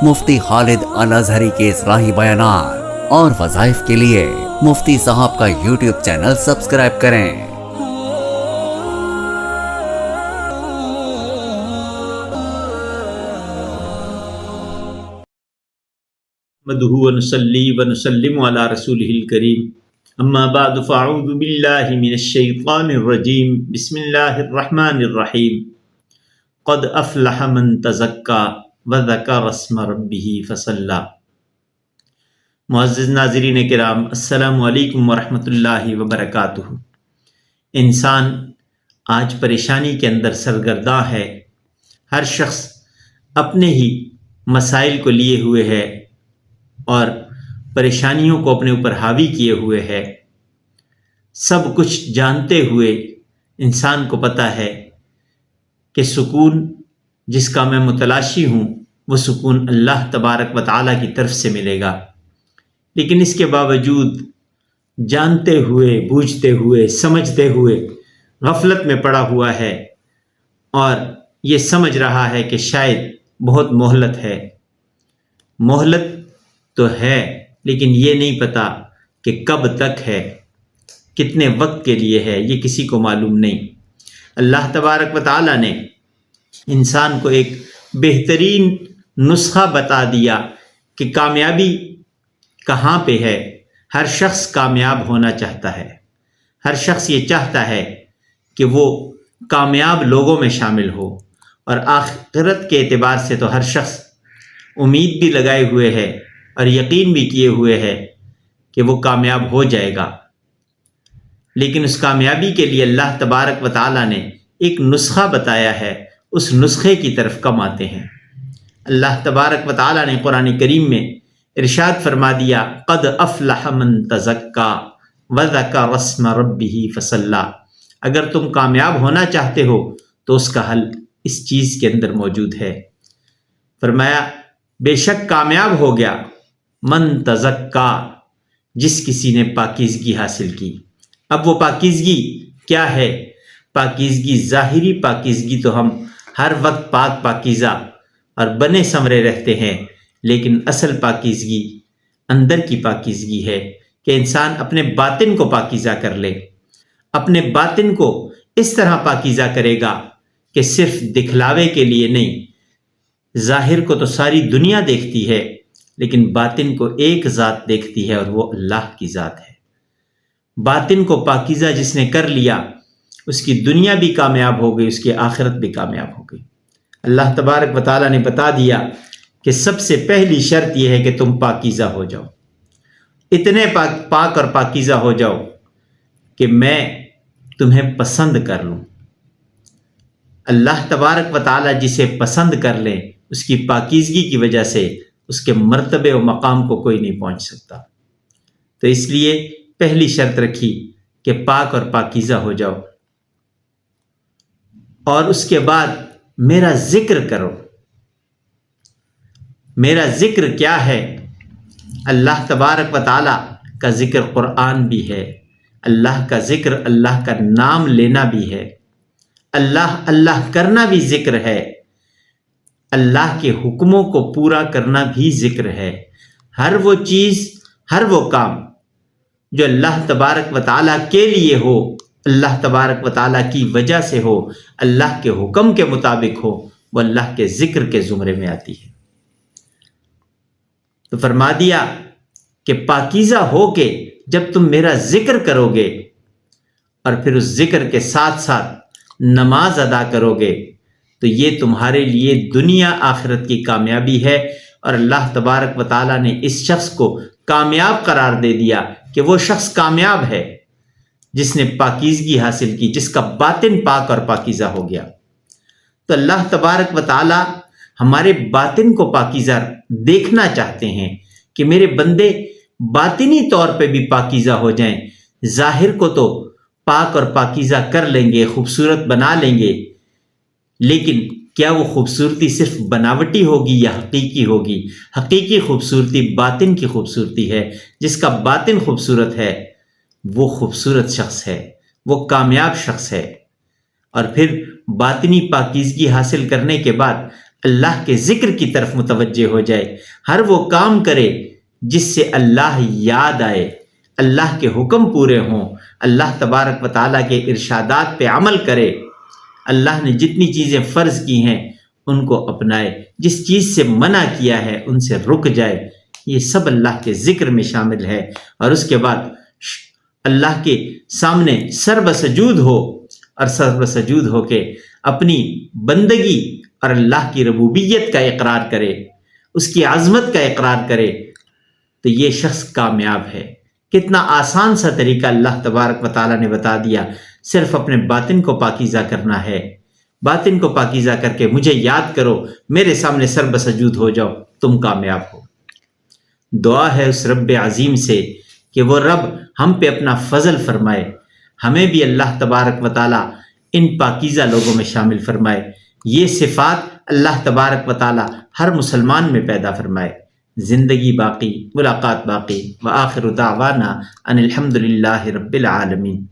مفتی خالد الازہری کے اصلاحی بیانات اور وظائف کے لیے مفتی صاحب کا یوٹیوب چینل سبسکرائب کریں۔ نحمده ونصلي ونسلم على رسوله الكريم اما بعد فاعوذ بالله من الشيطان الرجيم بسم الله الرحمن الرحيم قد افلح من تزكى وذكر اسم ربه فصلى۔ معزز ناظرین کرام، السلام علیکم ورحمۃ اللہ وبرکاتہ۔ انسان آج پریشانی کے اندر سرگرداں ہے۔ ہر شخص اپنے ہی مسائل کو لیے ہوئے ہے اور پریشانیوں کو اپنے اوپر حاوی کیے ہوئے ہے۔ سب کچھ جانتے ہوئے انسان کو پتہ ہے کہ سکون جس کا میں متلاشی ہوں وہ سکون اللہ تبارک و تعالیٰ کی طرف سے ملے گا، لیکن اس کے باوجود جانتے ہوئے، بوجھتے ہوئے، سمجھتے ہوئے غفلت میں پڑا ہوا ہے اور یہ سمجھ رہا ہے کہ شاید بہت مہلت ہے۔ مہلت تو ہے، لیکن یہ نہیں پتہ کہ کب تک ہے، کتنے وقت کے لیے ہے، یہ کسی کو معلوم نہیں۔ اللہ تبارک و تعالیٰ نے انسان کو ایک بہترین نسخہ بتا دیا کہ کامیابی کہاں پہ ہے۔ ہر شخص کامیاب ہونا چاہتا ہے، ہر شخص یہ چاہتا ہے کہ وہ کامیاب لوگوں میں شامل ہو، اور آخرت کے اعتبار سے تو ہر شخص امید بھی لگائے ہوئے ہے اور یقین بھی کیے ہوئے ہے کہ وہ کامیاب ہو جائے گا، لیکن اس کامیابی کے لیے اللہ تبارک و تعالیٰ نے ایک نسخہ بتایا ہے، اس نسخے کی طرف کم آتے ہیں۔ اللہ تبارک و تعالیٰ نے قرآن کریم میں ارشاد فرما دیا، قد افلح من تزکا وذکر اسم ربہ فصلی۔ اگر تم کامیاب ہونا چاہتے ہو تو اس کا حل اس چیز کے اندر موجود ہے۔ فرمایا بے شک کامیاب ہو گیا من تزکا، جس کسی نے پاکیزگی حاصل کی۔ اب وہ پاکیزگی کیا ہے؟ پاکیزگی ظاہری پاکیزگی تو ہم ہر وقت پاک پاکیزہ اور بنے سنورے رہتے ہیں، لیکن اصل پاکیزگی اندر کی پاکیزگی ہے کہ انسان اپنے باطن کو پاکیزہ کر لے۔ اپنے باطن کو اس طرح پاکیزہ کرے گا کہ صرف دکھلاوے کے لیے نہیں۔ ظاہر کو تو ساری دنیا دیکھتی ہے، لیکن باطن کو ایک ذات دیکھتی ہے اور وہ اللہ کی ذات ہے۔ باطن کو پاکیزہ جس نے کر لیا اس کی دنیا بھی کامیاب ہو گئی، اس کی آخرت بھی کامیاب ہو گئی۔ اللہ تبارک و تعالیٰ نے بتا دیا کہ سب سے پہلی شرط یہ ہے کہ تم پاکیزہ ہو جاؤ، اتنے پاک اور پاکیزہ ہو جاؤ کہ میں تمہیں پسند کر لوں۔ اللہ تبارک و تعالیٰ جسے پسند کر لیں اس کی پاکیزگی کی وجہ سے اس کے مرتبے و مقام کو کوئی نہیں پہنچ سکتا۔ تو اس لیے پہلی شرط رکھی کہ پاک اور پاکیزہ ہو جاؤ، اور اس کے بعد میرا ذکر کرو۔ میرا ذکر کیا ہے؟ اللہ تبارک و تعالیٰ کا ذکر قرآن بھی ہے، اللہ کا ذکر اللہ کا نام لینا بھی ہے، اللہ اللہ کرنا بھی ذکر ہے، اللہ کے حکموں کو پورا کرنا بھی ذکر ہے۔ ہر وہ چیز، ہر وہ کام جو اللہ تبارک و تعالیٰ کے لیے ہو، اللہ تبارک و تعالیٰ کی وجہ سے ہو، اللہ کے حکم کے مطابق ہو، وہ اللہ کے ذکر کے زمرے میں آتی ہے۔ تو فرما دیا کہ پاکیزہ ہو کے جب تم میرا ذکر کرو گے اور پھر اس ذکر کے ساتھ ساتھ نماز ادا کرو گے تو یہ تمہارے لیے دنیا آخرت کی کامیابی ہے، اور اللہ تبارک و تعالیٰ نے اس شخص کو کامیاب قرار دے دیا کہ وہ شخص کامیاب ہے جس نے پاکیزگی حاصل کی، جس کا باطن پاک اور پاکیزہ ہو گیا۔ تو اللہ تبارک و تعالیٰ ہمارے باطن کو پاکیزہ دیکھنا چاہتے ہیں کہ میرے بندے باطنی طور پہ بھی پاکیزہ ہو جائیں۔ ظاہر کو تو پاک اور پاکیزہ کر لیں گے، خوبصورت بنا لیں گے، لیکن کیا وہ خوبصورتی صرف بناوٹی ہوگی یا حقیقی ہوگی؟ حقیقی خوبصورتی باطن کی خوبصورتی ہے۔ جس کا باطن خوبصورت ہے وہ خوبصورت شخص ہے، وہ کامیاب شخص ہے۔ اور پھر باطنی پاکیزگی حاصل کرنے کے بعد اللہ کے ذکر کی طرف متوجہ ہو جائے، ہر وہ کام کرے جس سے اللہ یاد آئے، اللہ کے حکم پورے ہوں، اللہ تبارک و تعالیٰ کے ارشادات پہ عمل کرے، اللہ نے جتنی چیزیں فرض کی ہیں ان کو اپنائے، جس چیز سے منع کیا ہے ان سے رک جائے، یہ سب اللہ کے ذکر میں شامل ہے۔ اور اس کے بعد اللہ کے سامنے سر بسجود ہو، اور سر بسجود ہو کے اپنی بندگی اور اللہ کی ربوبیت کا اقرار کرے، اس کی عظمت کا اقرار کرے، تو یہ شخص کامیاب ہے۔ کتنا آسان سا طریقہ اللہ تبارک و تعالیٰ نے بتا دیا، صرف اپنے باطن کو پاکیزہ کرنا ہے، باطن کو پاکیزہ کر کے مجھے یاد کرو، میرے سامنے سر بسجود ہو جاؤ، تم کامیاب ہو۔ دعا ہے اس رب عظیم سے کہ وہ رب ہم پہ اپنا فضل فرمائے، ہمیں بھی اللہ تبارک و تعالیٰ ان پاکیزہ لوگوں میں شامل فرمائے، یہ صفات اللہ تبارک و تعالیٰ ہر مسلمان میں پیدا فرمائے۔ زندگی باقی، ملاقات باقی، وآخر دعوانا ان الحمد للہ رب العالمین۔